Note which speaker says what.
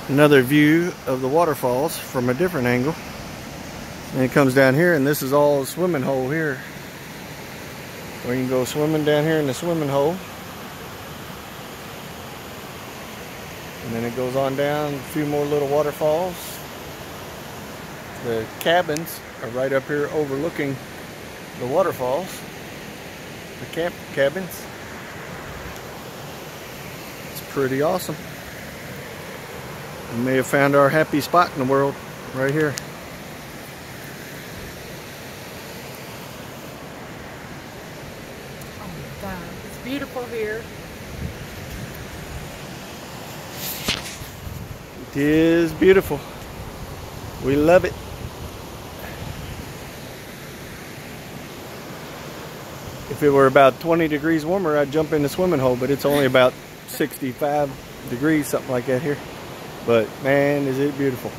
Speaker 1: Another view of the waterfalls from a different angle. And it comes down here, and this is all a swimming hole here, where you can go swimming down here in the swimming hole. And then it goes on down a few more little waterfalls. The cabins are right up here overlooking the waterfalls, the camp cabins. It's pretty awesome. We may have found our happy spot in the world right here.
Speaker 2: Oh my God, it's beautiful here.
Speaker 1: It is beautiful. We love it. If it were about 20 degrees warmer, I'd jump in the swimming hole, but it's only about 65 degrees, something like that here. But man, is it beautiful.